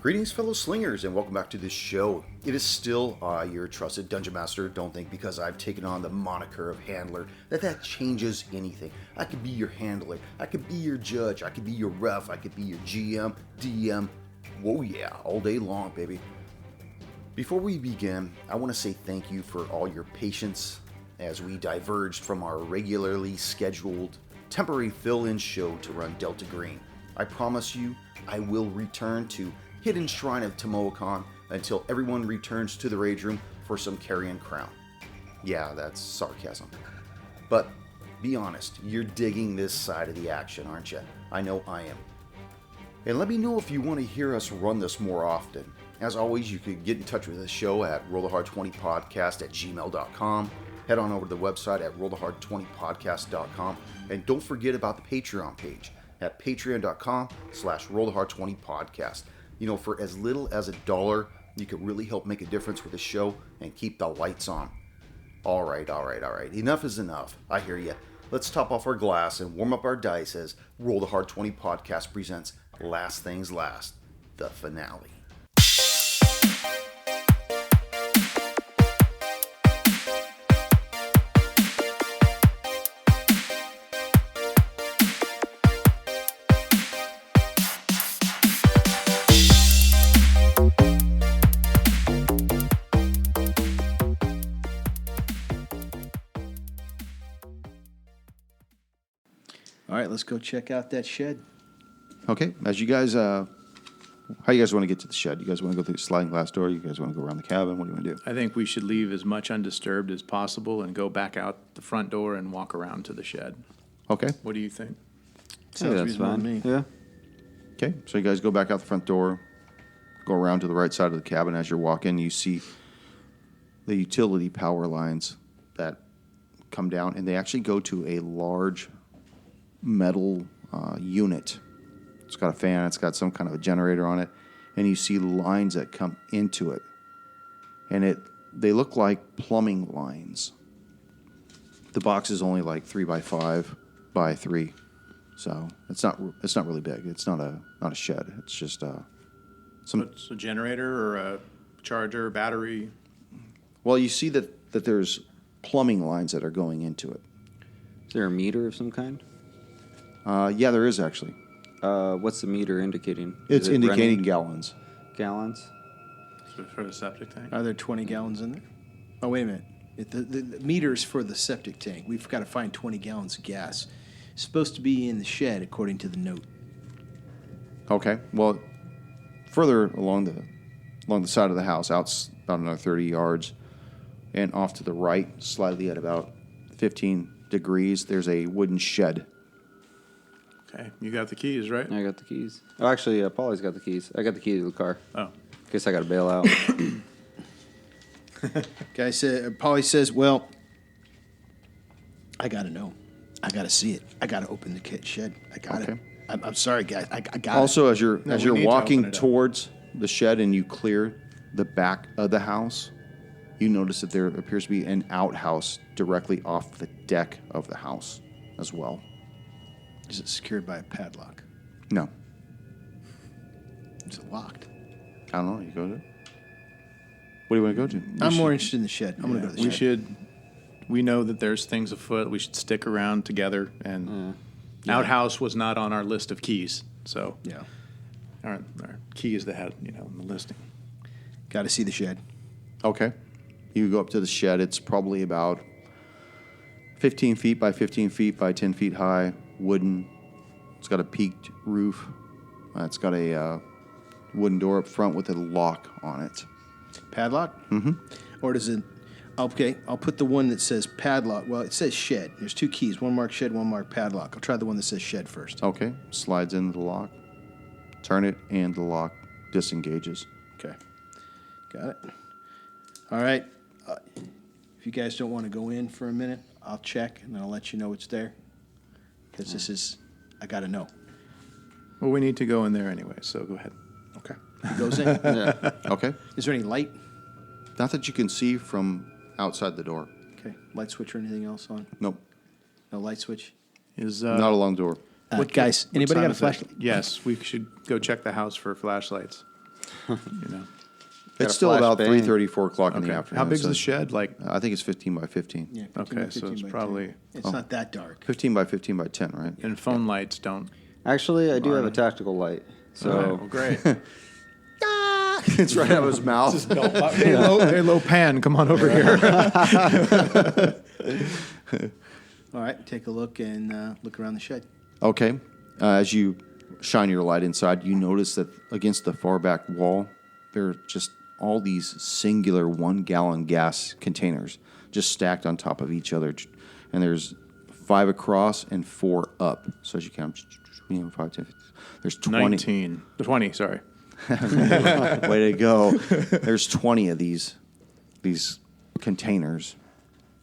Greetings, fellow slingers, and welcome back to the show. It is still your trusted Dungeon Master. Don't think because I've taken on the moniker of Handler that changes anything. I could be your handler, I could be your judge, I could be your ref, I could be your GM, DM. Whoa yeah, all day long, baby. Before we begin, I want to say thank you for all your patience as we diverged from our regularly scheduled temporary fill-in show to run Delta Green. I promise you, I will return to Hidden Shrine of Tomoe-con until everyone returns to the Rage Room for some Carrion Crown. Yeah, that's sarcasm. But be honest, you're digging this side of the action, aren't you? I know I am. And let me know if you want to hear us run this more often. As always, you can get in touch with the show at rollthehard20podcast@gmail.com. Head on over to the website at rollthehard20podcast.com. And don't forget about the Patreon page at patreon.com/rollthehard20podcast. You know, for as little as $1, you could really help make a difference with the show and keep the lights on. All right. Enough is enough. I hear you. Let's top off our glass and warm up our dice as Roll the Hard 20 Podcast presents Last Things Last, the finale. All right, let's go check out that shed. Okay, as you guys, how you guys want to get to the shed? You guys want to go through the sliding glass door? You guys want to go around the cabin? What do you want to do? I think we should leave as much undisturbed as possible and go back out the front door and walk around to the shed. Okay. What do you think? Sounds that's reasonable to fine. me. Yeah. Okay, so you guys go back out the front door, go around to the right side of the cabin. As you're walking, you see the utility power lines that come down, and they actually go to a large metal unit. It's got a fan, it's got some kind of a generator on it, and you see lines that come into it. And they look like plumbing lines. The box is only like 3x5 by 3. So it's not really big. It's not a shed. It's just It's a generator or a charger, battery. Well, you see that there's plumbing lines that are going into it. Is there a meter of some kind? Yeah, there is actually. What's the meter indicating? It's Is it indicating running gallons. Gallons? For the septic tank. Are there 20 gallons in there? Oh, wait a minute. The meter's for the septic tank. We've got to find 20 gallons of gas. It's supposed to be in the shed, according to the note. Okay. Well, further along the side of the house, out about another 30 yards, and off to the right, slightly at about 15 degrees, there's a wooden shed. Okay, you got the keys, right? I got the keys. Oh, actually, Paulie's got the keys. I got the key to the car. Oh. In case I got to bail out. Polly says, well, I got to know. I got to see it. I got to open the shed. I got Okay. it. I'm sorry, guys. I got Also, as No, you're we need to walking open it up. towards the shed and you clear the back of the house, you notice that there appears to be an outhouse directly off the deck of the house as well. it. Is it secured by a padlock? No, Is it locked? I don't know. You go to. What do you want to go to? I'm more interested in the shed. I'm going to go to the shed. We know that there's things afoot. We should stick around together. And outhouse was not on our list of keys. So Yeah. our keys that had, in the listing. Got to see the shed. Okay. You go up to the shed. It's probably about 15 feet by 15 feet by 10 feet high, wooden. It's got a peaked roof. It's got a wooden door up front with a lock on it. Padlock? Mm-hmm. Or does it... Okay, I'll put the one that says padlock. Well, it says shed. There's 2 keys. One marked shed, one marked padlock. I'll try the one that says shed first. Okay. Slides into the lock. Turn it, and the lock disengages. Okay. Got it. All right. If you guys don't want to go in for a minute, I'll check, and I'll let you know it's there. Because this is... I got to know. Well, we need to go in there anyway, so go ahead. Okay. He goes in. Yeah. Okay. Is there any light? Not that you can see from outside the door. Okay. Light switch or anything else on? Nope. No light switch? Is Not a long door. Guys, anybody time got a is it? flashlight? Yes, we should go check the house for flashlights. You know, It's a still about flashbang. 3:30, 4 o'clock in the okay. afternoon. How big's so the shed? Like, I think it's 15 by 15. Yeah, 15 Okay, by so 15 it's by 10. probably- It's not that dark. 15 by 15 by 10, right? and phone lights don't. Actually, I do have a tactical light. So All right, well, great. It's right out of his mouth. Hey, low pan, come on over here. All right, take a look and look around the shed. Okay. As you shine your light inside, you notice that against the far back wall, there are just all these singular 1-gallon gas containers just stacked on top of each other. And there's 5 across and 4 up. So as you count, 5, 10, 15, there's 20. 20, sorry. Way to go. There's 20 of these containers.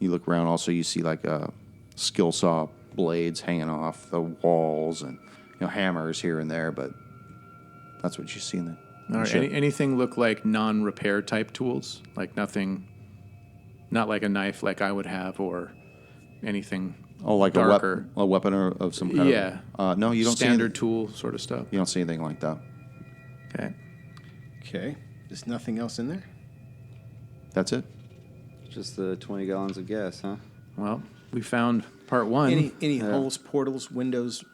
You look around, also you see like skill saw blades hanging off the walls and hammers here and there, but that's what you see in the All right, shed. anything look like non-repair type tools? Like nothing, not like a knife like I would have or anything like darker. a weapon of some kind Yeah. of... no, you don't Standard see tool sort of stuff. you don't see anything like that. Okay. Okay. There's nothing else in there? That's it. just the 20 gallons of gas, huh? Well, we found part one. Any holes, portals, windows?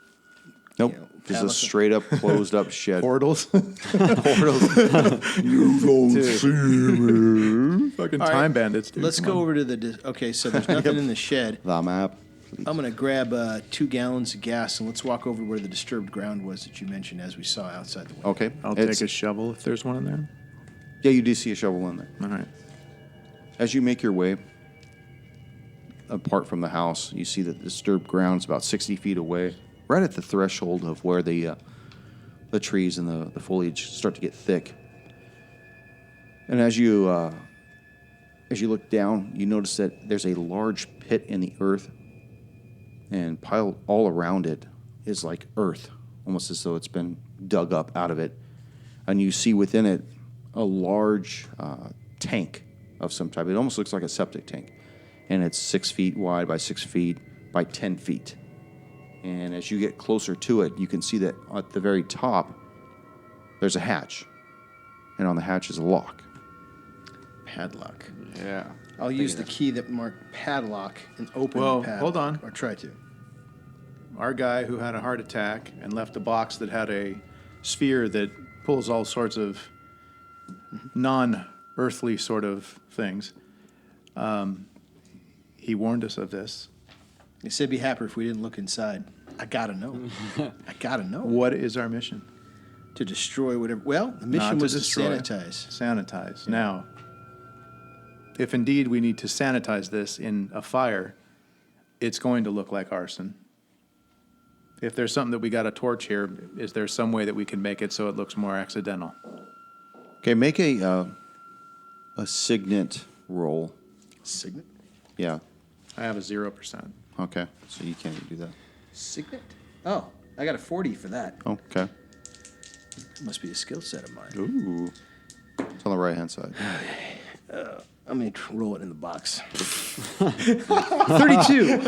Nope. You know, Just a padlock. straight up closed up shed. Portals. You don't see me. Fucking All right, time bandits, dude. Let's Come go on. over to the... Okay, so there's nothing in the shed. The map. I'm going to grab 2 gallons of gas, and let's walk over where the disturbed ground was that you mentioned as we saw outside the window. Okay. I'll It's- take a shovel if there's one in there. Yeah, you do see a shovel in there. All right. As you make your way apart from the house, you see that the disturbed ground is about 60 feet away, right at the threshold of where the trees and the foliage start to get thick. And as you look down, you notice that there's a large pit in the earth, and piled all around it is like earth, almost as though it's been dug up out of it. And you see within it a large tank of some type. It almost looks like a septic tank. And it's 6 feet wide by 6 feet by 10 feet. And as you get closer to it, you can see that at the very top, there's a hatch. And on the hatch is a lock. Padlock. Yeah. I'll use the key that marked padlock and open Well, the padlock. hold on. Or try to. Our guy who had a heart attack and left a box that had a sphere that pulls all sorts of non-earthly sort of things. He warned us of this. He said be happier if we didn't look inside. I got to know. I got to know. What is our mission? To destroy whatever... Well, the mission Not to was to destroy. sanitize. Sanitize. Now, if indeed we need to sanitize this in a fire, it's going to look like arson. If there's something that we got to torch here, is there some way that we can make it so it looks more accidental? Okay, make a signet roll. Signet? Yeah. I have a 0%. Okay. So you can't even do that. Signet? Oh, I got a 40 for that. Okay. Must be a skill set of mine. Ooh. It's on the right hand side. I'm going to roll it in the box. 32.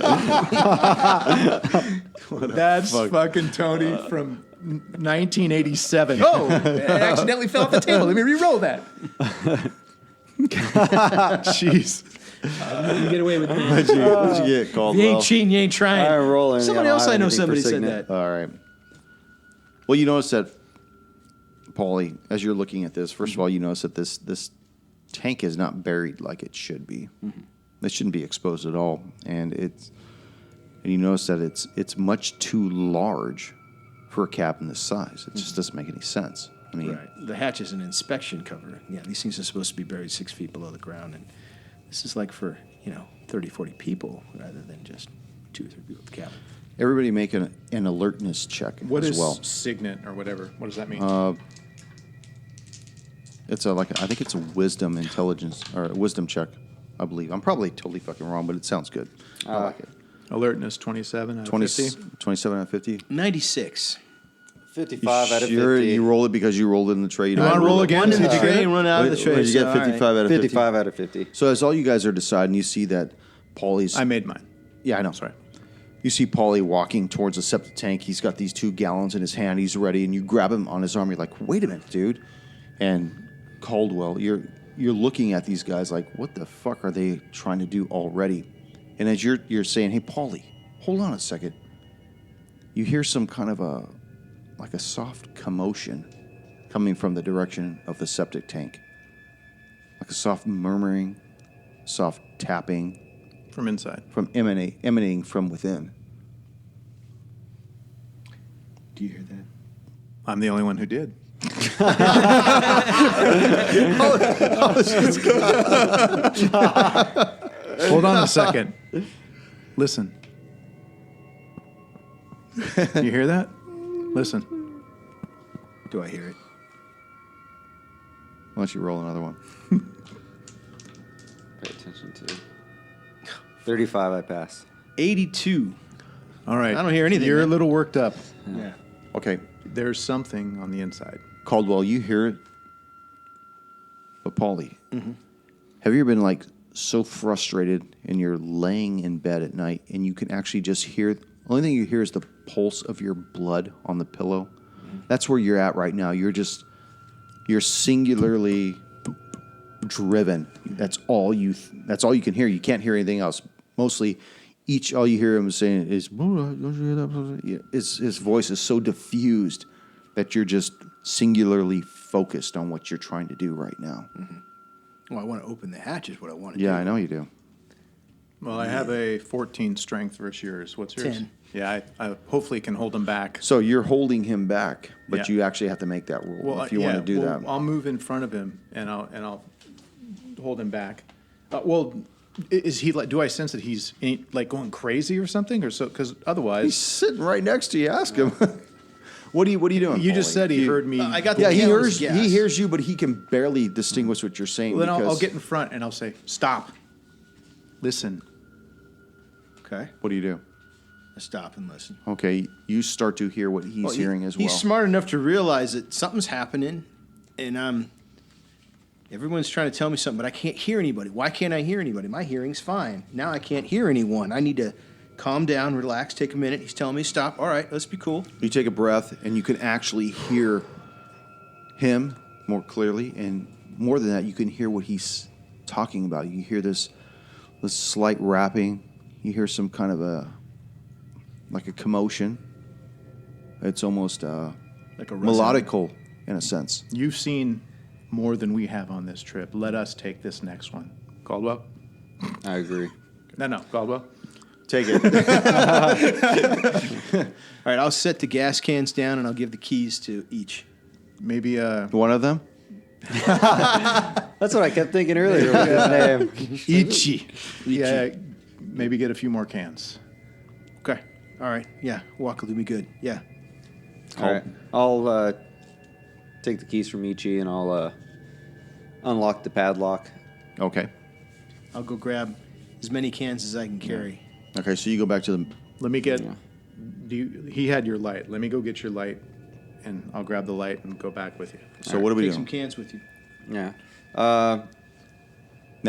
That's fucking Tony from 1987. Oh, it accidentally fell off the table. Let me re-roll that. Jeez. You get away with me. What'd you get called? You ain't cheating, you ain't trying. I'm rolling. Somebody I don't else have I know anything for somebody said Signet. that. All right. Well, you notice that, Paulie, as you're looking at this, first of all, you notice that this tank is not buried like it should be. It shouldn't be exposed at all, and you notice that it's much too large for a cabin this size. It just doesn't make any sense. I mean, Right. The hatch is an inspection cover. Yeah, these things are supposed to be buried 6 feet below the ground, and this is like for 30, 40 people rather than just 2 or 3 people at the cabin. everybody make an alertness check What as is well. signet or whatever? What does that mean? It's I think it's a wisdom intelligence or a wisdom check, I believe. I'm probably totally fucking wrong, but it sounds good. I like it. Alertness 27 out of 20, 50. 27 out of 50. 96. 55 out of 50. Sure, you roll it because you rolled it in the tray. You You want to roll again? One in the Did you get tray it? and run out of the tray. What did you so, get? all right. 55 out of 50. 55 out of 50. So as all you guys are deciding, you see that Paulie's... I made mine. Yeah, I know. Sorry. You see Paulie walking towards the septic tank. He's got these 2 gallons in his hand. He's ready, and you grab him on his arm. You're like, wait a minute, dude. And Caldwell, you're looking at these guys like, what the fuck are they trying to do already? And as you're saying, hey, Paulie, hold on a second. You hear some kind of a soft commotion coming from the direction of the septic tank. Like a soft murmuring, soft tapping. From inside. From emanating from within. Do you hear that? I'm the only one who did. Hold on a second. Listen. You hear that? Listen. Do I hear it? Why don't you roll another one? Pay attention to. 35, I pass. 82. All right. I don't hear anything, You're man. a little worked up. Yeah. Okay, There's something on the inside. Caldwell, you hear it. But Paulie, have you ever been like so frustrated and you're laying in bed at night and you can actually just hear, the only thing you hear is the pulse of your blood on the pillow? That's where you're at right now. You're singularly driven. That's all you can hear. You can't hear anything else. Mostly, all you hear him saying is, his voice is so diffused that you're just singularly focused on what you're trying to do right now. Well, I want to open the hatch is what I want to do. Yeah, I know you do. Well, I have a 14 strength versus yours. What's yours? 10. Yeah, I hopefully can hold him back. So you're holding him back, but Yeah. you actually have to make that rule if you want to do that. I'll move in front of him and I'll hold him back. Well, is he like? Do I sense that he's like going crazy or something, or so? Because He's otherwise, sitting right next to you. Ask him. What are you doing? you just Paulie? said he heard me. I got the Yeah, he gallons hears. of gas. He hears you, but he can barely distinguish what you're saying. Well, then I'll because- get in front and I'll say, "Stop! Listen." Okay. What do you do? I stop and listen. Okay, you start to hear what he's hearing as well. He's smart enough to realize that something's happening, and everyone's trying to tell me something, but I can't hear anybody. Why can't I hear anybody? My hearing's fine. Now I can't hear anyone. I need to calm down, relax, take a minute. He's telling me to stop. All right, let's be cool. You take a breath, and you can actually hear him more clearly, and more than that, you can hear what he's talking about. You hear this slight rapping. You hear some kind of a commotion. It's almost Like a melodical in a sense. You've seen more than we have on this trip. Let us take this next one. Caldwell? I agree. No, Caldwell. Take it. All right, I'll set the gas cans down, and I'll give the keys to each. Maybe One of them. That's what I kept thinking earlier with his name. Ichi. yeah, maybe get a few more cans. Okay. All right. Yeah, walk will do me good. Yeah. All right. I'll take the keys from Ichi and I'll unlock the padlock. Okay. I'll go grab as many cans as I can carry. Okay, so you go back to the. Let me get. Yeah. He had your light. Let me go get your light, and I'll grab the light and go back with you. So what are we Take doing? some cans with you. Yeah. Now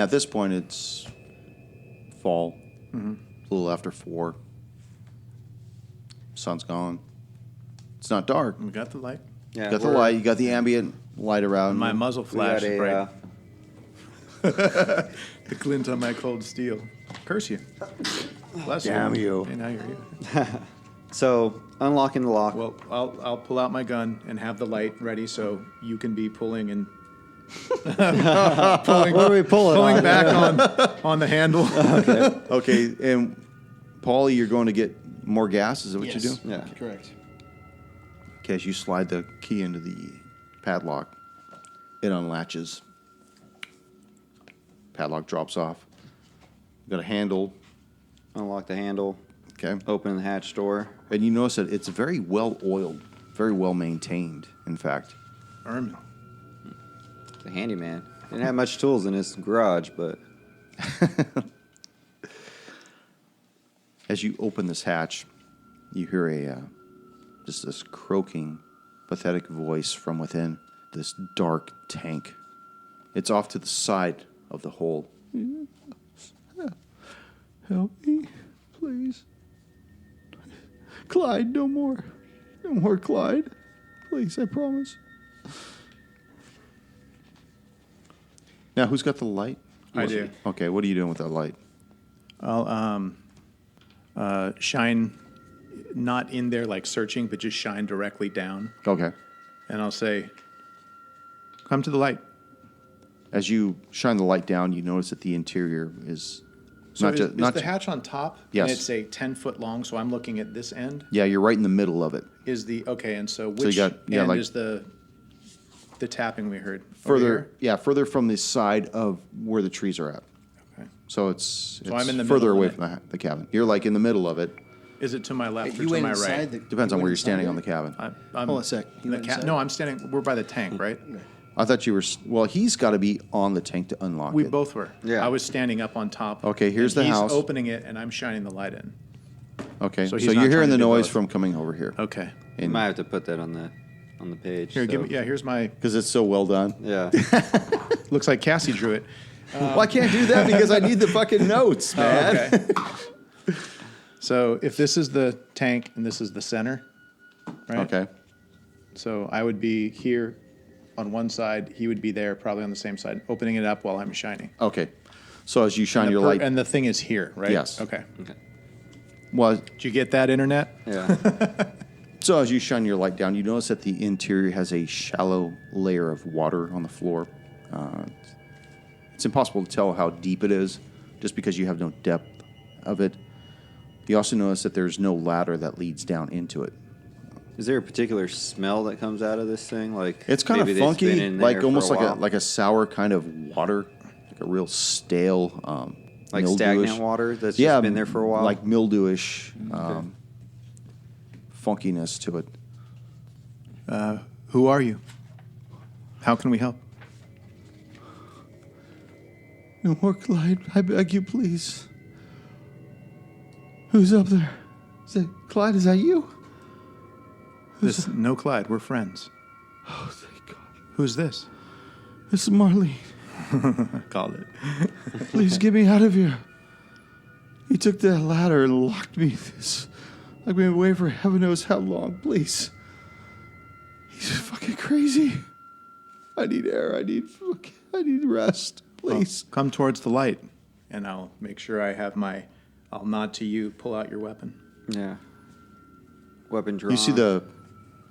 at this point, it's fall, a little after 4. Sun's gone. It's not dark. We got the light. Yeah. You got the light. You got the ambient light around. My muzzle We flash got is a, bright. The glint on my cold steel. Curse you. Bless Damn you. Okay, now you're here. so unlocking the lock. Well, I'll pull out my gun and have the light ready so you can be pulling and pulling. What are we pulling? Pulling on? back on the handle. Okay, and Paulie, you're going to get more gas. Is that what you do? Yeah. Correct. Okay, as you slide the key into the padlock, it unlatches. Padlock drops off. You got a handle. Unlock the handle. Okay. Open the hatch door. And you notice that it's very well oiled, very well maintained, in fact. Erm. The handyman. Didn't have much tools in his garage, but As you open this hatch, you hear just this croaking, pathetic voice from within this dark tank. It's off to the side of the hole. Help me, please. Clyde, no more. No more Clyde. Please, I promise. Now, who's got the light? I do. Okay, what are you doing with that light? I'll shine not in there like searching, but just shine directly down. Okay. And I'll say, come to the light. As you shine the light down, you notice that the interior is So not is, just is not the hatch on top? Yes. And it's a 10-foot long, so I'm looking at this end? yeah, you're right in the middle of it. Is the, okay, and so you which got- yeah, end like- is the tapping we heard? Over Further, here? yeah, further from the side of where the trees are at. Okay. So it's I'm in the further middle away of from the cabin. You're like in the middle of it. Is it to my left or You to went my inside right? the. Depends you on went where you're inside standing there? on the cabin. I'm Hold on a sec. You went inside? No, I'm standing. We're by the tank, right? I thought you were. Well, he's got to be on the tank to unlock We it. both were. Yeah. I was standing up on top. Okay, here's and the he's house. opening it, and I'm shining the light in. Okay, So so, he's not you're trying hearing to the do noise both. from coming over here. Okay. You might have to put that on the page. Here, give so- me. Yeah, here's my. Because it's so well done. Yeah. Looks like Cassie drew it. Well, I can't do that because I need the fucking notes, man. Okay. So if this is the tank and this is the center, right? Okay. So I would be here on one side. He would be there, probably on the same side, opening it up while I'm shining. Okay. So as you shine And your the light, and the thing is here, right? Yes. Okay. well, Did you get that, internet? Yeah. so as you shine your light down, you notice that the interior has a shallow layer of water on the floor. It's impossible to tell how deep it is, just because you have no depth of it. You also notice that there's no ladder that leads down into it. Is there a particular smell that comes out of this thing? Like It's kind maybe of it's been funky, in like there almost for like while? like a sour kind of water, like a real stale, Like mildewish- stagnant water that's yeah, just been there for a while? like mildewish funkiness to it. Who are you? How can we help? No more Clyde. I beg you, please. Who's up there? Is that Clyde? Is that you? No, Clyde. We're friends. Oh, thank God. Who's this? This is Marlene. Called it. Please get me out of here. He took that ladder and locked me in this. I've been away for heaven knows how long. Please. He's fucking crazy. I need air. I need rest. Please. Come towards the light, and I'll make sure I have my. I'll nod to you. Pull out your weapon. Yeah. Weapon drawn. You see the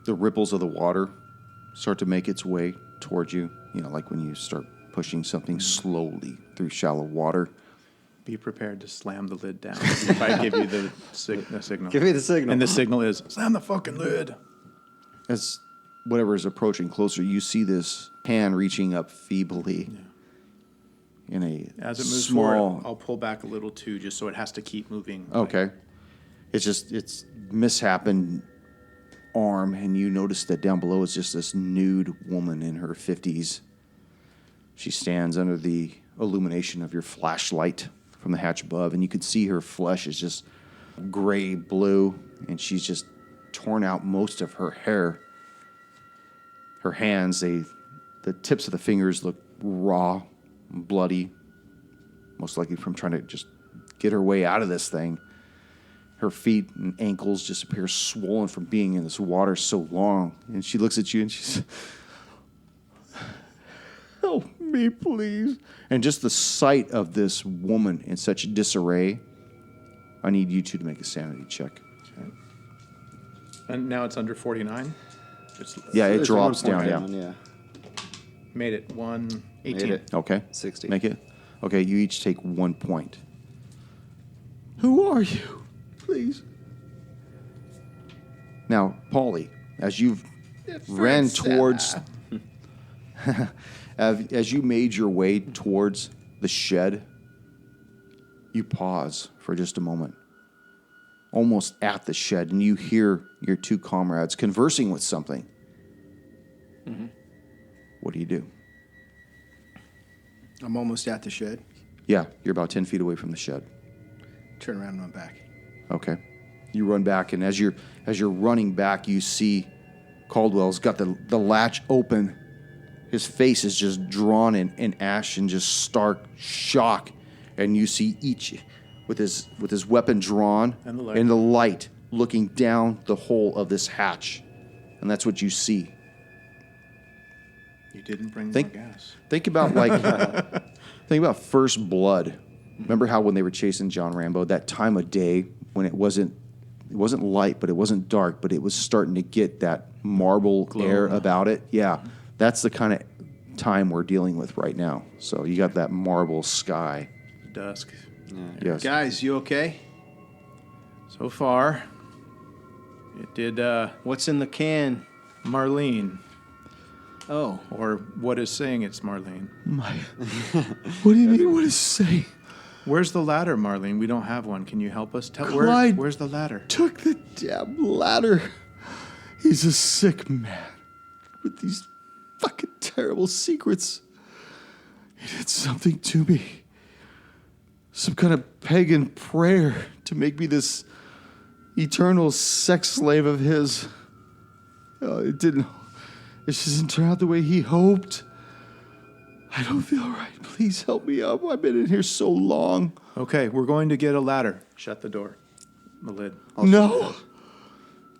ripples of the water start to make its way towards you. You know, like when you start pushing something slowly through shallow water. Be prepared to slam the lid down if I give you the signal. Give me the signal. And the signal is slam the fucking lid. As whatever is approaching closer, you see this hand reaching up feebly in a As it moves small. forward, I'll pull back a little too, just so it has to keep moving. Okay. It's misshapen arm, and you notice that down below is just this nude woman in her 50s. She stands under the illumination of your flashlight from the hatch above, and you can see her flesh is just gray blue, and she's just torn out most of her hair. Her hands, the tips of the fingers look raw, bloody, most likely from trying to just get her way out of this thing. Her feet and ankles just appear swollen from being in this water so long. And she looks at you and she's, help me, please. And just the sight of this woman in such disarray, I need you two to make a sanity check. And now it's under 49. Yeah, it There's drops 1 down, point yeah. Yeah. Made it 118. Made it. Okay. 60. Make it. Okay, you each take 1 point. Who are you? Please. Now, Paulie, as you've ran towards, as you made your way towards the shed, you pause for just a moment, almost at the shed, and you hear your two comrades conversing with something. Mm-hmm. What do you do? I'm almost at the shed. Yeah, you're about 10 feet away from the shed. Turn around and run back. Okay. You run back, and as you're running back, you see Caldwell's got the latch open. His face is just drawn in ash and just stark shock. And you see each with his weapon drawn And the light. and the light looking down the hole of this hatch. And that's what you see. You didn't bring Think- more gas. Think about think about First Blood. Remember how when they were chasing John Rambo, that time of day when it wasn't light, but it wasn't dark, but it was starting to get that marble air about it. Yeah, that's the kind of time we're dealing with right now. So you got that marble sky. Dusk. Yes. Guys, you okay? So far, it did What's in the can? Marlene, Oh, or what is saying it's Marlene. What do you mean? What is saying? Where's the ladder, Marlene? We don't have one. Can you help us? Clyde- Where's the ladder? Took the damn ladder. He's a sick man with these fucking terrible secrets. He did something to me. Some kind of pagan prayer to make me this eternal sex slave of his. It didn't. It just didn't turn out the way he hoped. I don't feel right. Please help me up. I've been in here so long. Okay, we're going to get a ladder. Shut the door. The lid. No.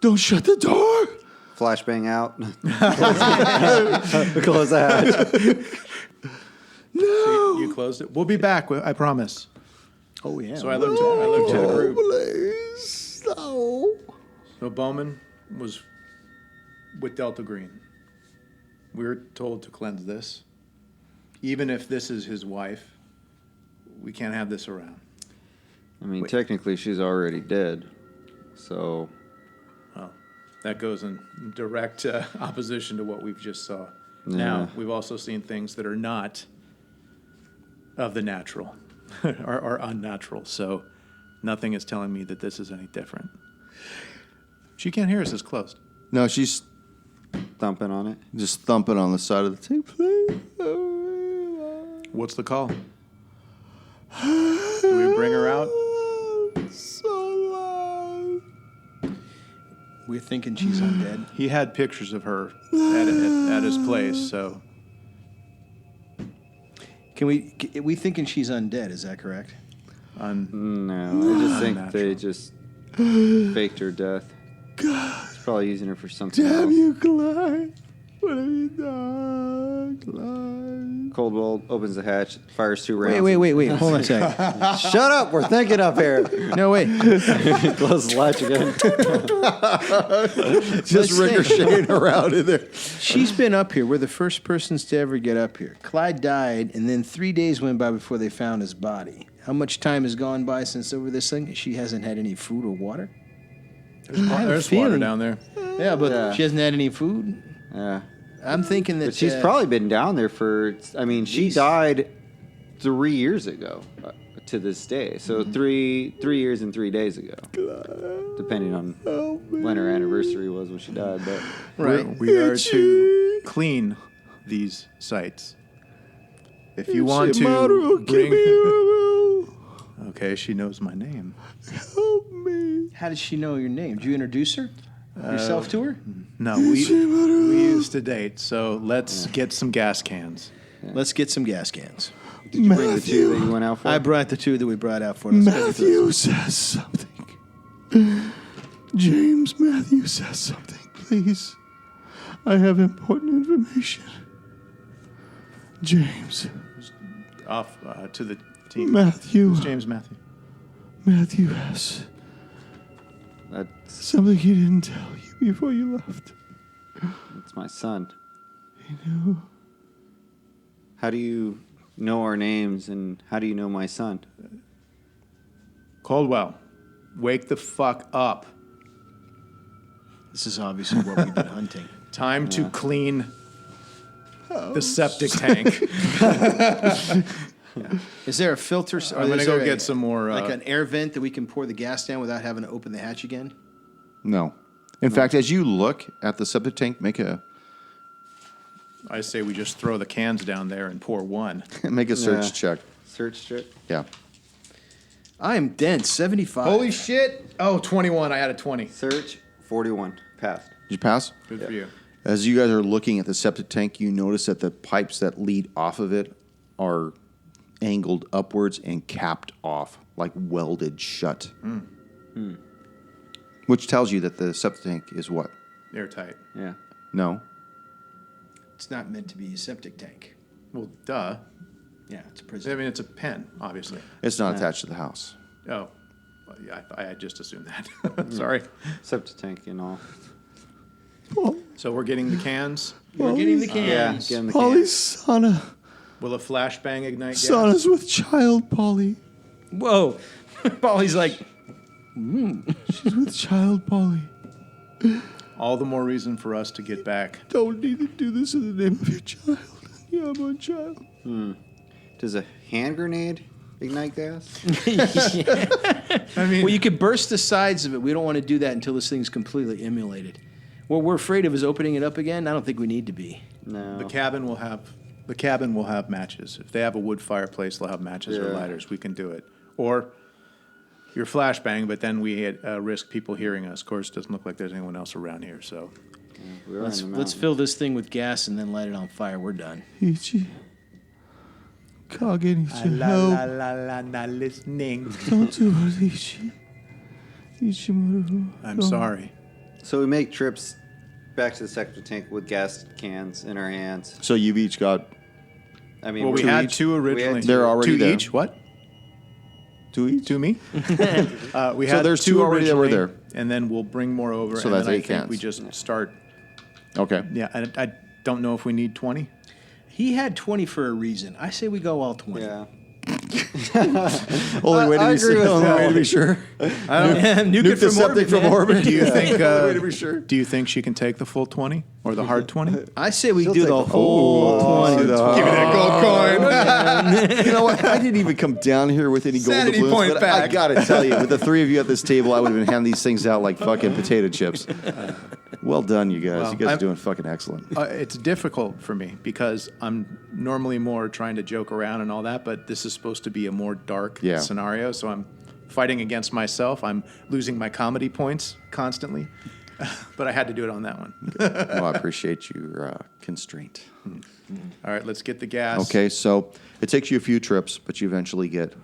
Don't shut the door. Flashbang out. Close the hatch. No. You closed it. We'll be back. I promise. oh yeah. So I looked to the group. Please. No. So Bowman was with Delta Green. We were told to cleanse this. Even if this is his wife, we can't have this around. I mean, technically, she's already dead. So, Well, that goes in direct opposition to what we've just saw. Yeah. Now, we've also seen things that are not of the natural or unnatural. So nothing is telling me that this is any different. She can't hear us. It's closed. No, she's thumping on it. just thumping on the side of the table. Please. What's the call? Do we bring her out? So loud. We're thinking she's undead. He had pictures of her at his place, so We thinking she's undead? Is that correct? No, I just think Unnatural. they just faked her death. God It's probably using her for something damn else. you, Clyde. What have you done, Clyde? Coldwell opens the hatch, fires 2 rounds. Wait. Hold on a second. Shut up! We're thinking up here. No, wait. Close the latch again. Just ricocheting around in there. She's been up here. We're the first persons to ever get up here. Clyde died, and then 3 days went by before they found his body. How much time has gone by since over this thing? She hasn't had any food or water? there's water feeling- down there. Yeah, but Yeah. she hasn't had any food? Yeah, I'm thinking that... but she's probably been down there for. I mean, she least- died 3 years ago to this day. So 3 years and 3 days ago, depending on when her anniversary was when she died. But Right. We are to clean these sites. If you want to bring, okay, she knows my name. Help me. How does she know your name? Did you introduce her? Yourself to her? No, we used to date, so let's get some gas cans. Let's get some gas cans. did you bring the 2 that you went out for? I brought the 2 that we brought out for. Let's go through Matthew says something. James, Matthew says something. Please. I have important information. James. Off to the team. Matthew. Who's James Matthew? Matthew has That's something he didn't tell you before you left. my son. He knew. How do you know our names, and how do you know my son? Caldwell, wake the fuck up. This is obviously what we've been hunting. Time to clean the septic tank. Is there a filter? Or I'm gonna is go there get some more. like an air vent that we can pour the gas down without having to open the hatch again? No. In fact, as you look at the septic tank, make a I say we just throw the cans down there and pour one. search Yeah. check. Search strip. Yeah. I am dense, 75. Holy shit! Oh, 21. I had a 20. Search 41. Passed. Did you pass? Good for you. As you guys are looking at the septic tank, you notice that the pipes that lead off of it are angled upwards and capped off, like welded shut. Which tells you that the septic tank is what? Airtight. Yeah. No. It's not meant to be a septic tank. Well, duh. Yeah, it's a I prison. mean, it's a pen, obviously. It's not attached to the house. Oh, well, yeah, I had just assumed that. Sorry. Septic tank and all. So we're getting the cans. We're getting the Yeah, cans. getting the Polly's cans. sauna. Will a flashbang ignite gas? Sauna's with child, Polly. Whoa. Polly's like, She's with child, Polly. All the more reason for us to get back. Don't need to do this in the name of your child. Yeah, I'm a child. Does a hand grenade ignite gas? I mean, well, you could burst the sides of it. We don't want to do that until this thing's completely emulated. What we're afraid of is opening it up again. I don't think we need to be. No. the cabin will have matches. If they have a wood fireplace, they'll have matches or Yeah. lighters. We can do it. Or your flashbang, but then we risk people hearing us. Of course, it doesn't look like there's anyone else around here. So We're Let's, in the let's mountain. fill this thing with gas and then light it on fire. We're done. Ichi. Kage needs your help. la, not listening. Don't do it, Ichi. Ichimaru. I'm sorry. So we make trips back to the septic tank with gas cans in our hands. So you've each got I mean, Well, we we're- had each? two originally. They're already two there. each. What? 2 each? To me? We So had there's two already that were originally, there. and then we'll bring more over. So and that's then 8 I think cans. we just start. Okay. Yeah, I don't know if we need 20. He had 20 for a reason. I say we go all 20. Yeah. Only way to I be agree sure. with Only that. way to be sure. Nuke Nuke it the from septic orbit, from man. orbit. Do you think? Only way to be sure. Do you think she can take the full 20 or the hard 20? I say we She'll do take the the whole 20. Give me that gold coin. You know what? I didn't even come down here with any gold Sanity doubloons, point but I back. gotta tell you, with the three of you at this table, I would have been handing these things out like fucking potato chips. Well done, you guys. Well, You guys are I'm- doing fucking excellent. It's difficult for me because I'm normally more trying to joke around and all that, but this is supposed to be a more dark Yeah. scenario, so I'm fighting against myself. I'm losing my comedy points constantly, but I had to do it on that one. Well, I appreciate your constraint. All right, let's get the gas. Okay, so it takes you a few trips, but you eventually get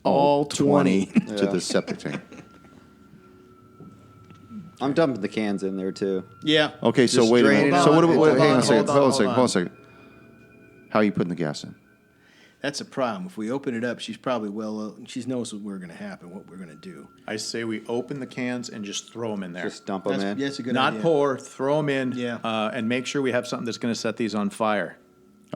All 20. to the septic tank. I'm dumping the cans in there too. Yeah. Okay, so Just wait a drain minute. it So out. what? Hang on a Hold second. on, Hold on a hold second. on. Hold on a second. How are you putting the gas in? That's a problem. If we open it up, she's probably she knows what we're going to happen, what we're going to do. I say we open the cans and just throw them in there. Just dump them in. That's a good Not idea. pour, throw them in, Yeah. and make sure we have something that's going to set these on fire.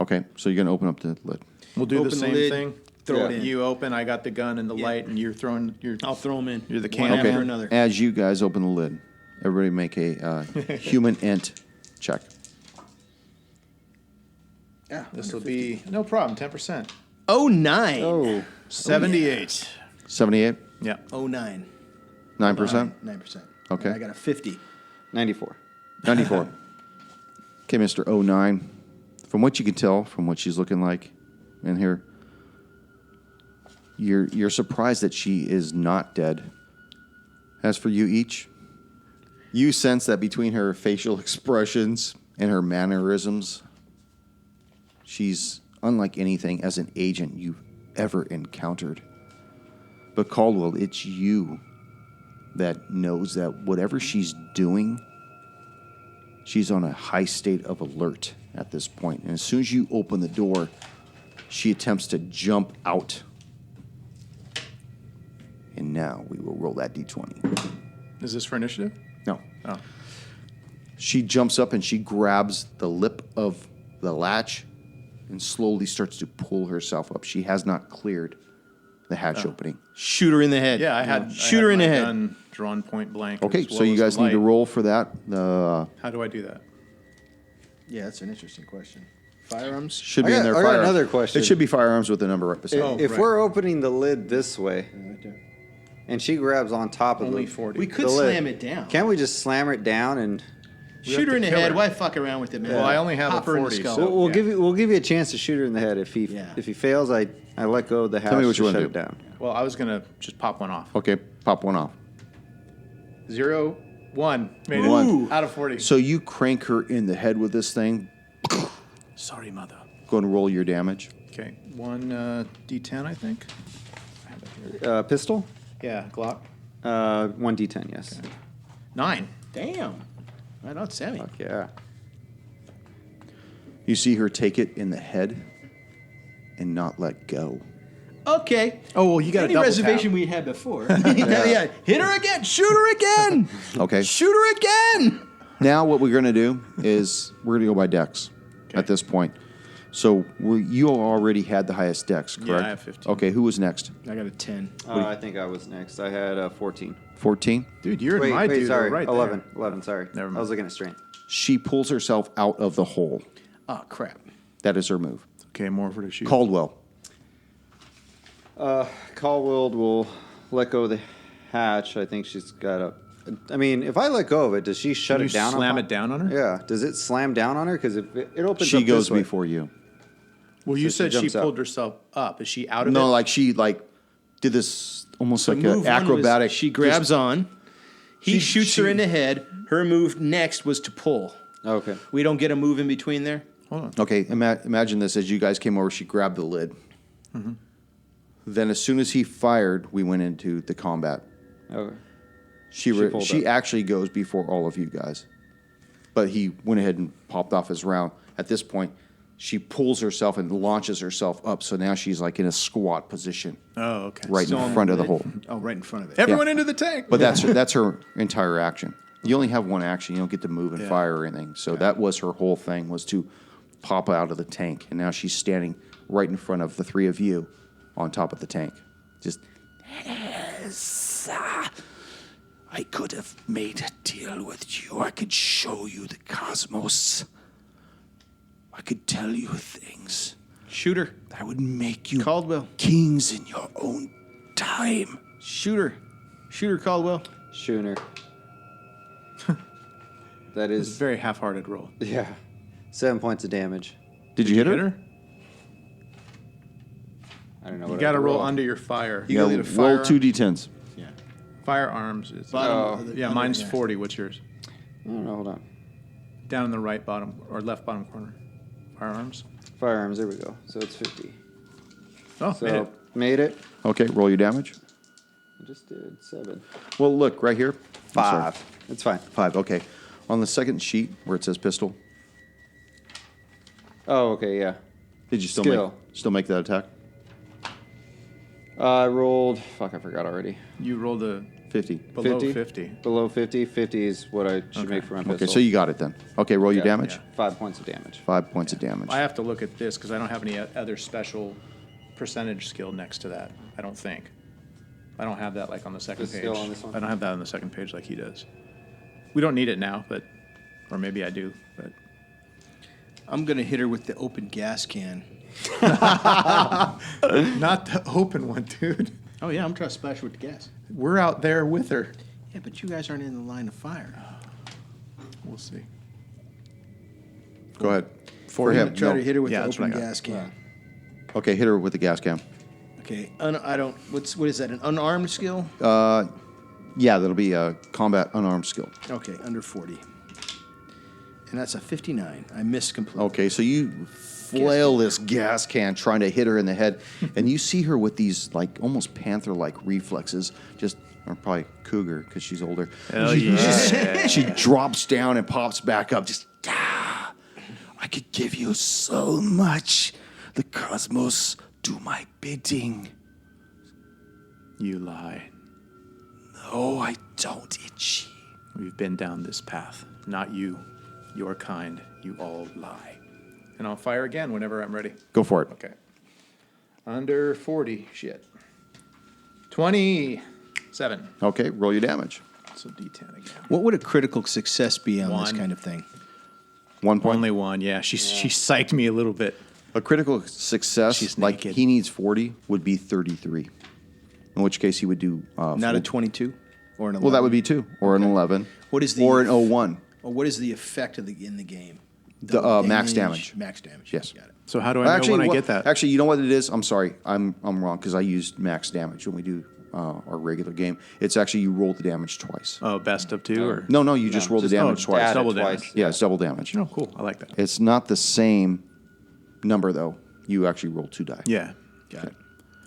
Okay, so you're gonna open up the lid. We'll do Open the the same lid, thing. throw it in. You open, I got the gun and the light, and you're throwing your. I'll throw them in. You're the One can after man. another. As you guys open the lid, everybody make a human int check. This will be no problem. 10%. 09. Oh, 78. 78, Yeah. 09. 9%. 9%. Okay. I got a 50. 94. 94. Okay, Mr. 09. From what you can tell, from what she's looking like in here, you're surprised that she is not dead. As for you each, you sense that between her facial expressions and her mannerisms, she's unlike anything as an agent you've ever encountered. But Caldwell, it's you that knows that whatever she's doing, she's on a high state of alert at this point. And as soon as you open the door, she attempts to jump out. And now we will roll that d20. Is this for initiative? No. Oh. She jumps up and she grabs the lip of the latch and slowly starts to pull herself up. She has not cleared the hatch opening. Shoot her in the head. Yeah, I had. Shoot her in the head. Gun drawn point blank. Okay, as well so you as the guys need to light. roll for that. How do I do that? Yeah, that's an interesting question. Firearms? Should I be in got- there. I got firearms. another question. It should be firearms with the number right beside. Oh, If right. we're opening the lid this way and she grabs on top of Only the 40. We could the lid, slam it down. Can't we just slam it down and Shoot her in the kill head. her. Why fuck around with it, man? Well, I only have Pop a her in the 40, skull. so- we'll yeah. give you a chance to shoot her in the head. If he fails, I let go of the hatch me what to you wanna shut do. it down. Well, I was gonna just pop one off. Okay, pop one off. 0, 1. Made it. One. Out of 40. So you crank her in the head with this thing. Sorry, mother. Go and roll your damage. Okay, 1 D10, I think. I have it here. Pistol? Yeah, Glock. 1 D10, yes. 9. Damn. Right on, Sammy. Fuck yeah. You see her take it in the head and not let go. Okay. Oh, well, you got Any double reservation tap. we had before. Yeah. Hit her again. Shoot her again. Okay. Shoot her again. Now what we're going to do is we're going to go by dex at this point. So you already had the highest dex, correct? I have 15. Okay, who was next? I got a 10. I think I was next. I had 14. 14? Dude, you're Wait, my wait, dude sorry. right 11. there. 11, sorry. Never mind. I was looking at strength. She pulls herself out of the hole. Oh, crap. That is her move. Okay, more for the shoot. Caldwell. Caldwell will let go of the hatch. I think she's got a... I mean, if I let go of it, does she shut Can it you down? slam it down on her? Yeah. Does it slam down on her? Because if it opens She up goes this way. before you. Well, you So she said she jumps out. pulled herself up. Is she out of it? No, like she did this almost like Move an one was acrobatic. she grabs on. He She- shoots her she- in the head. Her move next was to pull. Okay. We don't get a move in between there. Hold on. Okay, imagine this. As you guys came over, she grabbed the lid. Mm-hmm. Then as soon as he fired, we went into the combat. Okay. She pulled she up. actually goes before all of you guys. But he went ahead and popped off his round. At this point, she pulls herself and launches herself up. So now she's like in a squat position Oh, okay. right So in on front the of the lid. hole. Oh, right in front of it. Everyone into the tank. But that's her entire action. You only have one action. You don't get to move and fire or anything. So that was her whole thing, was to pop out of the tank. And now she's standing right in front of the three of you on top of the tank. Just, yes, I could have made a deal with you. I could show you the cosmos. I could tell you things. Shoot her. I would make you Caldwell. kings in your own time. Shoot her. Shoot her, Caldwell. Schooner. That It's a is... very half-hearted roll. Yeah. 7 points of damage. Did you hit her? I don't know You what got to I roll under your fire. You gotta Yeah, get a roll firearm. 2d10s. Firearms. Is, Bottom of the- yeah, under mine's there. 40. What's yours? I don't know. Hold on. Down in the right bottom or left bottom corner. Firearms. Firearms. There we go. So it's 50. Oh, So made it. made it. Okay, roll your damage. I just did 7. Well, look, right here. I'm sorry. 5. It's fine. 5, okay. On the second sheet where it says pistol, Oh, okay. Yeah. did you still Skill. make that attack? I rolled... Fuck, I forgot already. You rolled a 50. below 50. Below 50. 50 is what I should make for my pistol. Okay, so you got it then. Okay, roll your Yeah, damage. 5 points of damage. 5 points of damage. I have to look at this because I don't have any other special percentage skill next to that. I don't think. I don't have that like on the second The page. skill on this one? I don't have that on the second page like he does. We don't need it now, but or maybe I do. But I'm going to hit her with the open gas can. not the open one, dude. Oh, yeah, I'm trying to splash her with the gas. We're out there with her. Yeah, but you guys aren't in the line of fire. We'll see. Go ahead. For him, Try no. to hit her with Yeah, the that's what open I got. gas can. Okay, hit her with the gas can. Okay, I don't. What is that? An unarmed skill? Yeah, that'll be a combat unarmed skill. Okay, under 40, and that's a 59. I missed completely. Okay, so you flail this gas can trying to hit her in the head, and you see her with these like almost panther-like reflexes, just or probably cougar because she's older. Hell yeah. She drops down and pops back up. Just I could give you so much. The cosmos do my bidding. You lie. No, I don't, Itchy. We've been down this path. Not you. Your kind. You all lie. And I'll fire again whenever I'm ready. Go for it. Okay. Under 40. Shit. 27. Okay, roll your damage. So D10 again. What would a critical success be on this One. kind of thing? 1 point. Only one. Yeah, she psyched me a little bit. A critical success, She's like naked. he needs 40, would be 33. In which case he would do. Not a 22 or an 11. Well, that would be 2 or an 11. What is the or an 01? Or what is the effect of in the game? The, max damage. Max damage. Yes. Got it. So how do I know when I what- get that? Actually, you know what it is? I'm sorry, I'm wrong because I used max damage when we do our regular game. It's actually you roll the damage twice. Oh, best of 2 or No, you just roll the damage twice. add it double twice. damage. Yeah, it's double damage. Oh, cool. I like that. It's not the same number though. You actually roll 2 die. Yeah. Got it.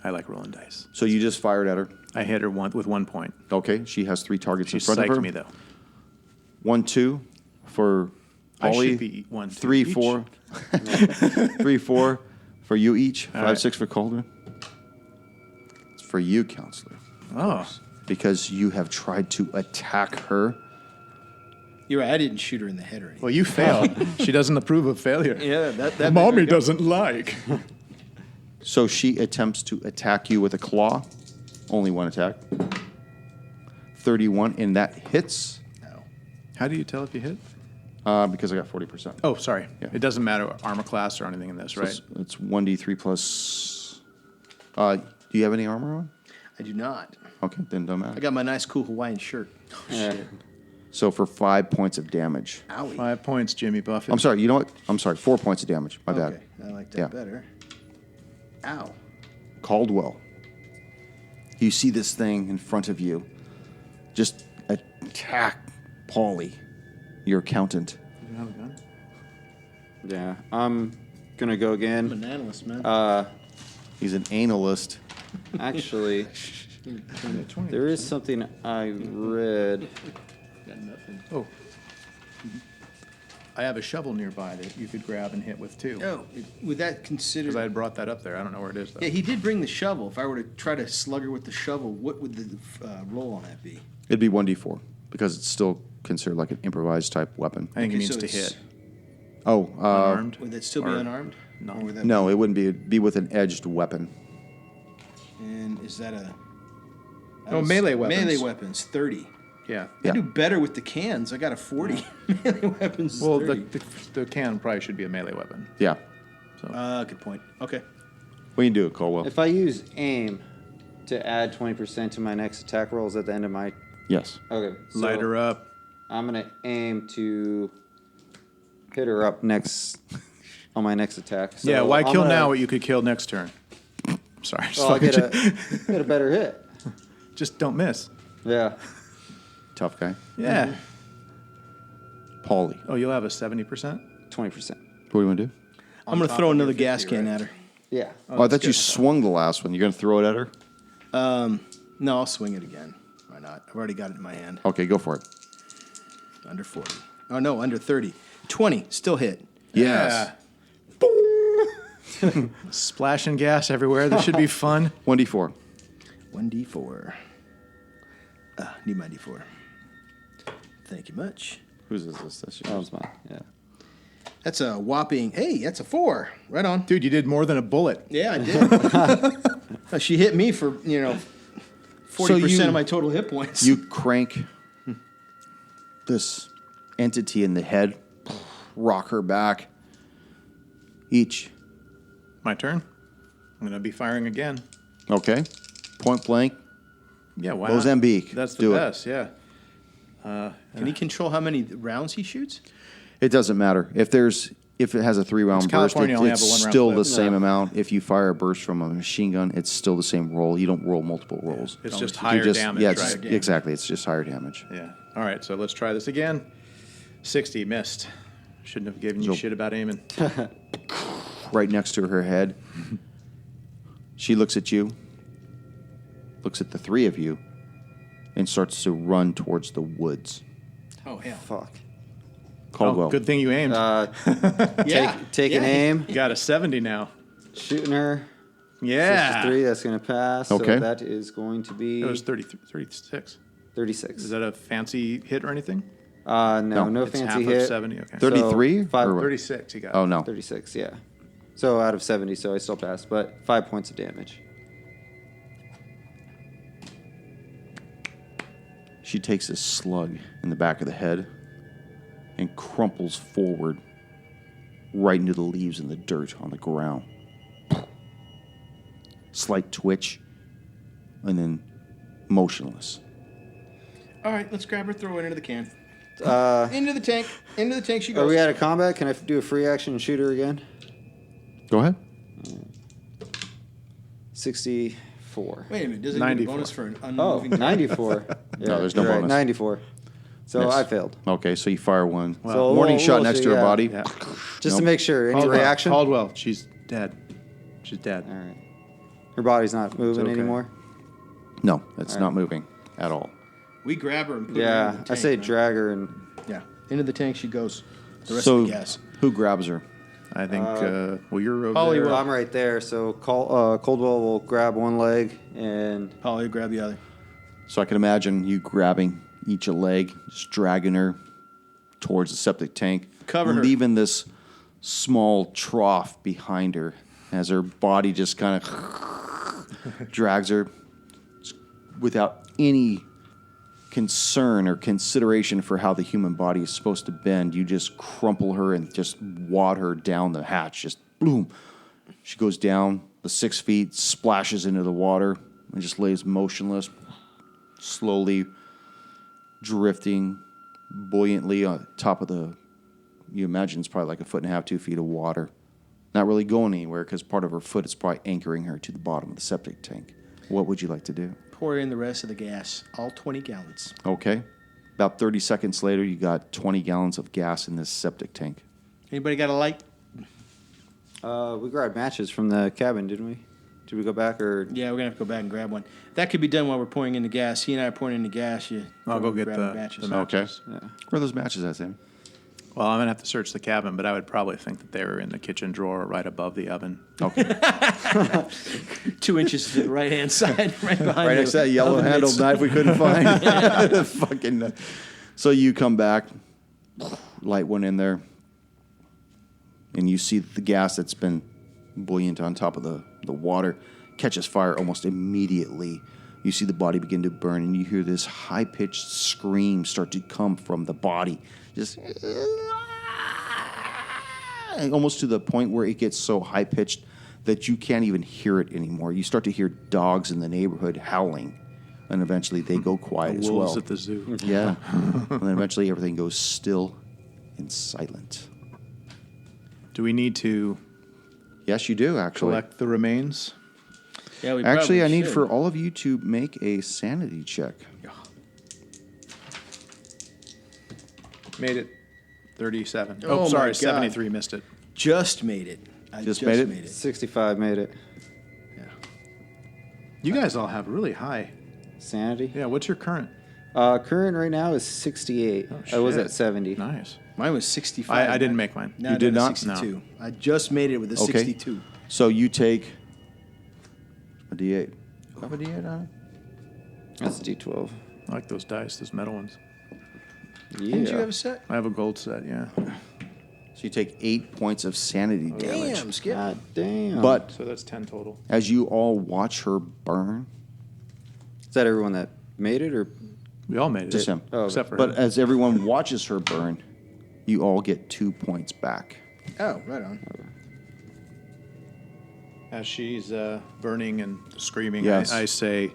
I like rolling dice. So you just fired at her. I hit her with 1 point. Okay, she has 3 targets She in front of her. psyched me though. 1, 2 for I Polly, should be 1, 2 3, each. 4. 3, 4 for you each. 5, right. 6 for Calder. It's for you, Counselor. Oh, Because you have tried to attack her. You're right. I didn't shoot her in the head or anything. well, you failed. She doesn't approve of failure. Yeah, that. Mommy doesn't like. So she attempts to attack you with a claw. Only one attack. 31, and that hits No. How do you tell if you hit? because I got 40%. Oh, sorry. Yeah. It doesn't matter armor class or anything in this, So right? it's 1d3 plus. Do you have any armor on? I do not. Okay, then don't matter. I got my nice, cool Hawaiian shirt. Yeah. So for 5 points of damage. Owie. 5 points, Jimmy Buffett. I'm sorry, you know what? I'm sorry, 4 points of damage. My bad. Okay, I like that Yeah. better. Ow. Caldwell. You see this thing in front of you. Just attack Paulie, your accountant. You have a gun? Yeah. I'm gonna go I'm again. an analyst, man. He's an analyst. Actually, there is something I read. Oh. I have a shovel nearby that you could grab and hit with too. Oh, would that consider? Because I had brought that up there. I don't know where it is though. Yeah, he did bring the shovel. If I were to try to slug her with the shovel, what would the roll on that be? It'd be 1d4 because it's still considered like an improvised type weapon. I think Okay, it means so to it's- hit. Oh, Unarmed. Would that still be Or- unarmed? No. Or would that no, it wouldn't be. It'd be with an edged weapon. And is that a? No, melee weapons. Melee weapons, 30. Yeah. Yeah. I do better with the cans. I got a 40. Melee weapons is Well, 30. the can probably should be a melee weapon. Yeah. Good point. Okay. We can do it, Caldwell. If I use aim to add 20% to my next attack rolls at the end of my. Yes. Okay. So Light her up. I'm gonna aim to hit her up next on my next attack. So Yeah, why I'm kill gonna- now what you could kill next turn? Sorry. Just, Well, I'll fucking get a better hit. just don't miss. Yeah. Tough guy. Yeah. Paulie. Oh, you'll have a 70%? 20%. What do you want to do? I'm going to throw another gas can at her. Yeah. Oh, I thought you swung the last one. You're going to throw it at her? No, I'll swing it again. Why not? I've already got it in my hand. Okay, go for it. Under 40. Oh, no, under 30. 20. Still hit. Yes. Splashing gas everywhere. This should be fun. 1d4. 1d4. Need my d4. Thank you much. Whose is this? That's That was mine. Yeah. That's a whopping, hey, that's a 4. Right on. Dude, you did more than a bullet. Yeah, I did. She hit me for, 40% of my total hit points. You crank this entity in the head, rock her back. Each. My turn. I'm going to be firing again. Okay. Point blank. Yeah, why Mozambique. not? That's the Do it. best, yeah. Can he control how many rounds he shoots? It doesn't matter. If it has a 3-round It's burst, California, only it's have a 1-round still clip. the same No. amount. If you fire a burst from a machine gun, it's still the same roll. You don't roll multiple rolls. It's just You higher damage, yeah, right? exactly. It's just higher damage. Yeah. All right, so let's try this again. 60, missed. Shouldn't have given you So- shit about aiming. Right next to her head. She looks at you, looks at the three of you, and starts to run towards the woods. Oh, hell. Fuck. Caldwell. Oh, good thing you aimed. Yeah. Taking aim, You got a 70 now. shooting her. Yeah. 63, that's going to pass. Okay. So that is going to be It was 36. 36. Is that a fancy hit or anything? No It's fancy half hit. of 70. Okay. 33? So, five- Or what? 36 you got. Oh, no. 36, yeah. So out of 70, so I still passed, but 5 points of damage. She takes a slug in the back of the head and crumples forward right into the leaves and the dirt on the ground. Slight twitch, and then motionless. All right, let's grab her, throw her into the can. Uh, Into the tank. Into the tank she Are goes. we out of combat? Can I do a free action and shoot her again? Go ahead. 64. Wait a minute. Does it get a 94. bonus for an Oh, unmoving target? 94. Yeah, No, there's no you're right, bonus. 94. So Miss. I failed. Okay, so you fire one. So Warning we'll- shot we'll next see, to her yeah. body. Yeah. Just Nope. to make sure. Any Caldwell, reaction? Caldwell, she's dead. She's dead. All right. Her body's not moving okay. anymore? No, it's All not right. moving at all. We grab her and put her Yeah. into the tank. I say man. drag her and... Yeah. Into the tank she goes. the rest So of the gas. who grabs her? I think, well, you're over Polly there. will. I'm right there, so Coldwell will grab one leg and Polly, grab the other. So I can imagine you grabbing each a leg, just dragging her towards the septic tank, Cover her. leaving this small trough behind her as her body just kind of drags her without any concern or consideration for how the human body is supposed to bend. You just crumple her and just wad her down the hatch. Just boom. She goes down the 6 feet, splashes into the water, and just lays motionless, slowly drifting buoyantly on top of the, you imagine it's probably like 1.5 feet, 2 feet of water. Not really going anywhere because part of her foot is probably anchoring her to the bottom of the septic tank. What would you like to do? Pour in the rest of the gas, all 20 gallons. Okay. About 30 seconds later, you got 20 gallons of gas in this septic tank. Anybody got a light? we grabbed matches from the cabin, didn't we? Did we go back or? Yeah, we're gonna have to go back and grab one. That could be done while we're pouring in the gas. He and I are pouring in the gas. I'll go get grab the matches. matches. Yeah. Where are those matches at, Sam? Well, I'm going to have to search the cabin, but I would probably think that they were in the kitchen drawer right above the oven. Okay. 2 inches to the right hand side, right behind. Right next to that yellow-handled knife we couldn't find. Fucking. So you come back, light one in there, and you see the gas that's been buoyant on top of the water catches fire almost immediately. You see the body begin to burn, and you hear this high-pitched scream start to come from the body. Just almost to the point where it gets so high-pitched that you can't even hear it anymore. You start to hear dogs in the neighborhood howling, and eventually they go quiet as Wolves well. at the zoo. Yeah. And then eventually everything goes still and silent. Do we need to Yes, you do, actually. collect the remains? Yeah, we Actually, probably I need should. for all of you to make a sanity check. Made it 37. Oh, Oh, my sorry, God. 73 missed it. Just made it. I Just made it? 65 made it. Yeah. You guys all have really high. Sanity. Yeah, what's your current? Current right now is 68. I was shit. at 70. Nice. Mine was 65. I didn't make mine. No, You I did a not? 62. I just made it with a Okay. 62. So you take a D8. You have a D8 on it? That's D12. I like those dice, those metal ones. Yeah. Didn't you have a set? I have a gold set, yeah. So you take 8 points of sanity damage. Damn, Skip. God damn. But So that's 10 total. as you all watch her burn, is that everyone that made it or? We all made it. Just him. Oh, Except for but him. as everyone watches her burn, you all get 2 points back. Oh, right on. As she's burning and screaming, Yes. I say,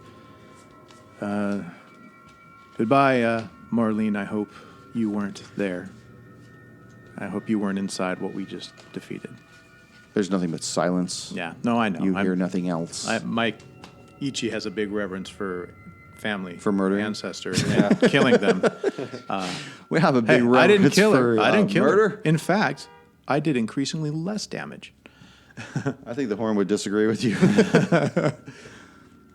goodbye, Marlene. I hope you weren't there. I hope you weren't inside what we just defeated. There's nothing but silence. Yeah, no, I know. You I'm- hear nothing else. Mike Ichi has a big reverence for family, For murdering? ancestors, and killing them. We have a Hey, big I didn't reverence kill for, her. I didn't kill murder. her. In fact, I did increasingly less damage. I think the horn would disagree with you.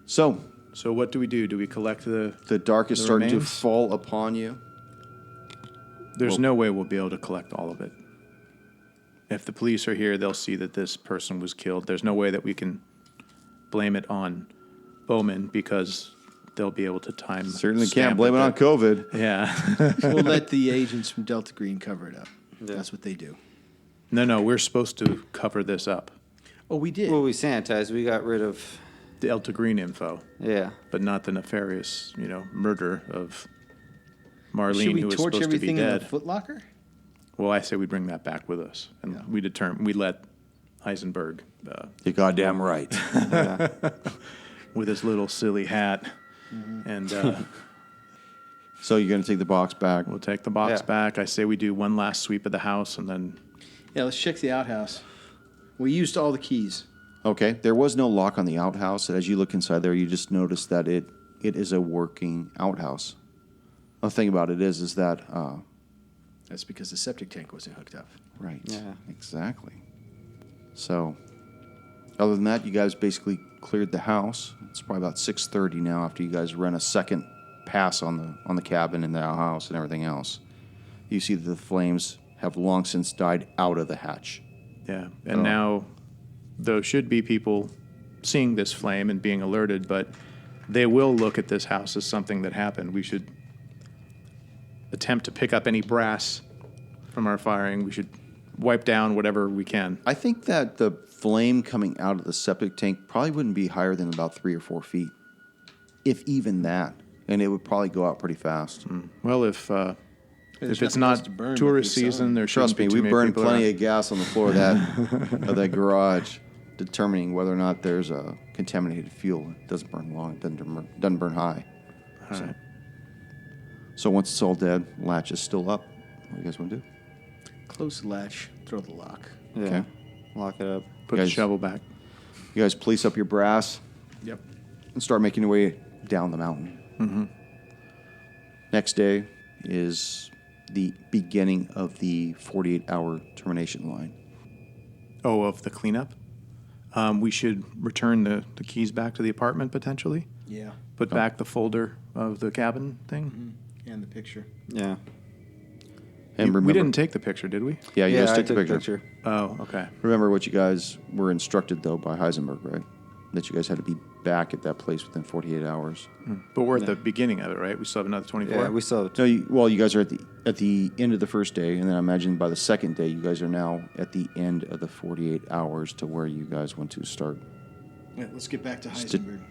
So So what do we do? Do we collect the? the dark is The starting to remains? fall upon you. There's no way we'll be able to collect all of it. If the police are here, they'll see that this person was killed. There's no way that we can blame it on Bowman because they'll be able to time. Certainly can't stamp blame it on that- COVID. Yeah. We'll let the agents from Delta Green cover it up. That's what they do. No, we're supposed to cover this up. Oh, we did. Well, we sanitized. We got rid of. Delta Green info, Yeah. but not the nefarious, murder of Marlene, Should we who was torch supposed to be everything in dead. the Foot Locker? Well, I say we bring that back with us, and we let Heisenberg You're goddamn right. with his little silly hat, and So you're going to take the box back. we'll take the box Yeah. back. I say we do one last sweep of the house, and then Yeah, let's check the outhouse. We used all the keys. Okay. There was no lock on the outhouse. And as you look inside there, you just notice that it is a working outhouse. The thing about it is that That's because the septic tank wasn't hooked up. right. Yeah. Exactly. So, other than that, you guys basically cleared the house. It's probably about 6:30 now after you guys run a second pass on the cabin and the house and everything else. You see that the flames have long since died out of the hatch. Yeah, and now there should be people seeing this flame and being alerted, but they will look at this house as something that happened. We should attempt to pick up any brass from our firing. We should wipe down whatever we can. I think that the flame coming out of the septic tank probably wouldn't be higher than about 3 or 4 feet, if even that. And it would probably go out pretty fast. Well, if There's it's nothing not else to burn tourist but the sun. season, there shouldn't Trust me, be too we many burned people plenty around. of gas on the floor of that of that garage, determining whether or not there's a contaminated fuel. It doesn't burn long. It doesn't burn high. All right. So once it's all dead, latch is still up. What do you guys want to do? Close the latch, throw the lock. Yeah. Okay. Lock it up. Put the Guys- shovel back. You guys police up your brass Yep. and start making your way down the mountain. Next day is the beginning of the 48-hour termination line. Oh, of the cleanup? We should return the keys back to the apartment potentially? Yeah. Put back the folder of the cabin thing? And the picture. Yeah. And We didn't take the picture, did we? Yeah, you yeah, guys I took the took picture. Oh, okay. Remember what you guys were instructed, though, by Heisenberg, right? That you guys had to be back at that place within 48 hours. But we're at the beginning of it, right? We still have another 24? Yeah, we still have No, you guys are at the end of the first day, and then I imagine by the second day, you guys are now at the end of the 48 hours to where you guys want to start. Yeah, let's get back to Heisenberg.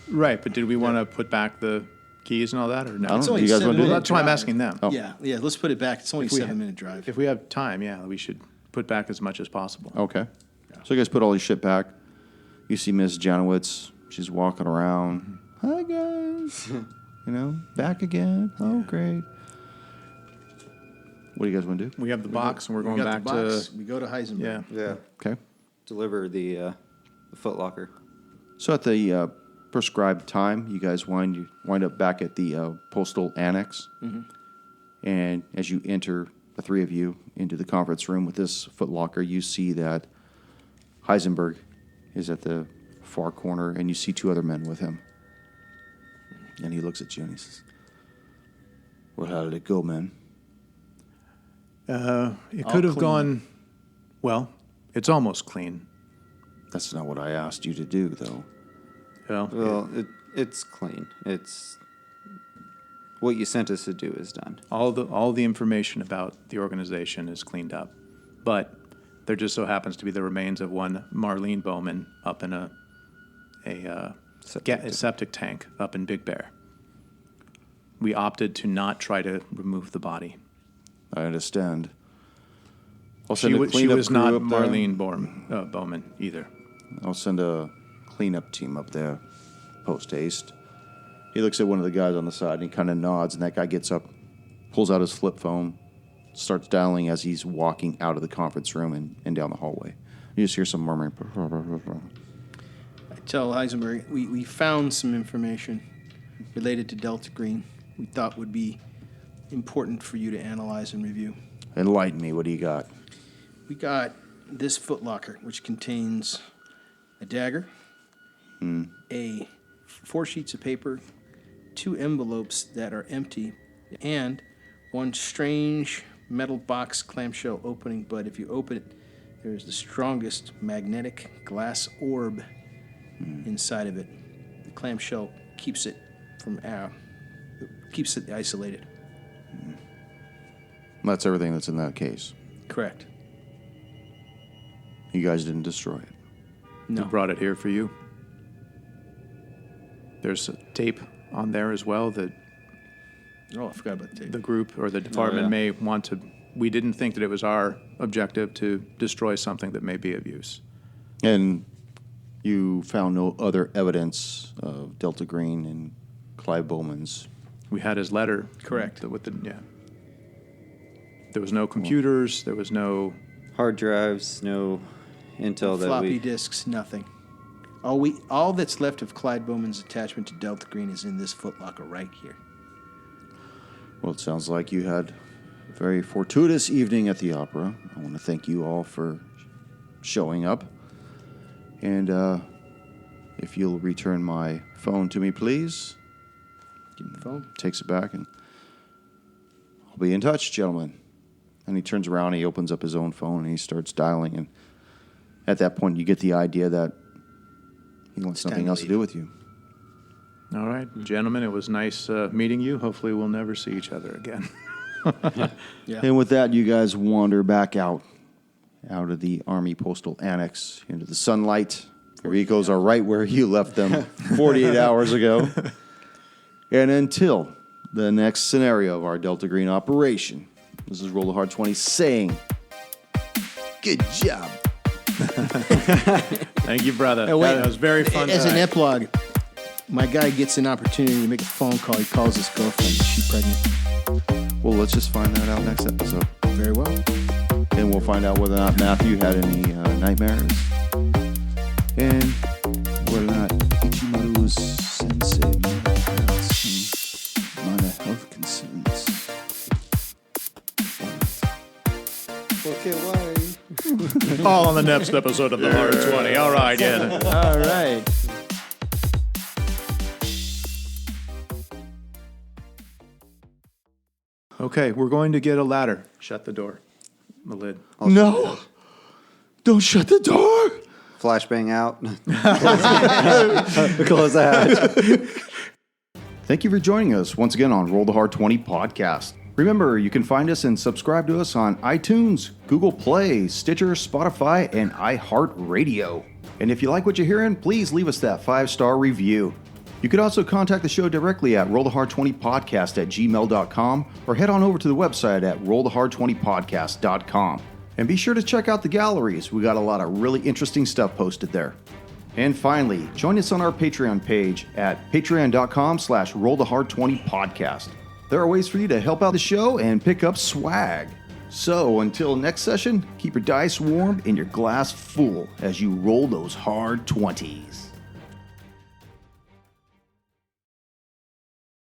Right, but did we want to put back the keys and all that, or no? I don't It's know. only Do you guys want to do seven Well, that? that's why I'm asking them. Oh. Yeah, let's put it back. It's only If we 7-minute drive. If we have time, yeah, we should put back as much as possible. Okay. So you guys put all your shit back. You see Miss Janowitz. She's walking around. Hi, guys. Back again. Oh, great. What do you guys want to do? We have the box, and we're going we got back the box. to... We go to Heisenberg. yeah. Okay. Deliver the Foot Locker. So at the prescribed time, you guys wind up back at the postal annex. And as you enter, the three of you, into the conference room with this Foot Locker, you see that Heisenberg is at the far corner, and you see 2 other men with him. And he looks at you and he says, "Well, how did it go, man?" It All could have clean. gone... Well, it's almost clean. That's not what I asked you to do, though. Well, it's clean. It's what you sent us to do is done. All the information about the organization is cleaned up, but there just so happens to be the remains of one Marlene Bowman up in a septic tank up in Big Bear. We opted to not try to remove the body. I understand. I'll She send a was cleanup not crew up there. Marlene Bowman either. I'll send a cleanup team up there, post haste. He looks at one of the guys on the side and he kind of nods, and that guy gets up, pulls out his flip phone, starts dialing as he's walking out of the conference room and down the hallway. You just hear some murmuring. I tell Heisenberg, we found some information related to Delta Green we thought would be important for you to analyze and review. Enlighten me. What do you got? We got this footlocker, which contains a dagger, 4 sheets of paper, 2 envelopes that are empty, and 1 strange metal box clamshell opening. But if you open it, there's the strongest magnetic glass orb inside of it. The clamshell keeps it isolated. That's everything that's in that case. Correct. You guys didn't destroy it. No. We brought it here for you. There's a tape on there as well that Oh, I forgot about the tape. the group or the department yeah. may want to. We didn't think that it was our objective to destroy something that may be of use. And you found no other evidence of Delta Green and Clive Bowman's. We had his letter. Correct. Yeah. There was no computers. There was no. Hard drives, no intel that Floppy we. disks, nothing. All that's left of Clyde Bowman's attachment to Delta Green is in this footlocker right here. Well, it sounds like you had a very fortuitous evening at the opera. I want to thank you all for showing up. And if you'll return my phone to me, please. Give him the phone. Takes it back, and I'll be in touch, gentlemen. And he turns around and he opens up his own phone and he starts dialing. And at that point, you get the idea that he wants It's time nothing to else to leave. do with you. All right, gentlemen, it was nice meeting you. Hopefully, we'll never see each other again. Yeah. And with that, you guys wander back out of the Army Postal Annex into the sunlight. Your vehicles are right where you left them 48 hours ago. And until the next scenario of our Delta Green operation, this is Roll the Hard 20 saying, good job. Thank you, brother. Oh, wait. That was very fun. As an tonight. epilogue, my guy gets an opportunity to make a phone call. He calls his girlfriend. Is she pregnant? Well, let's just find that out next episode. Very well. And we'll find out whether or not Matthew had any nightmares. And whether or not Ichimaru's sensei might have some minor health concerns. Okay, why? All on the next episode of the Hard 20. All right, yeah. All right. Okay, we're going to get a ladder. Shut the door. The lid. No! Don't shut the door! Flashbang out. Close the hatch. Thank you for joining us once again on Roll the Hard 20 podcast. Remember, you can find us and subscribe to us on iTunes, Google Play, Stitcher, Spotify, and iHeart Radio. And if you like what you're hearing, please leave us that 5-star review. You can also contact the show directly at rollthehard20podcast@gmail.com or head on over to the website at rollthehard20podcast.com. And be sure to check out the galleries. We got a lot of really interesting stuff posted there. And finally, join us on our Patreon page at patreon.com/rollthehard20podcast. There are ways for you to help out the show and pick up swag. So until next session, keep your dice warm and your glass full as you roll those hard 20s.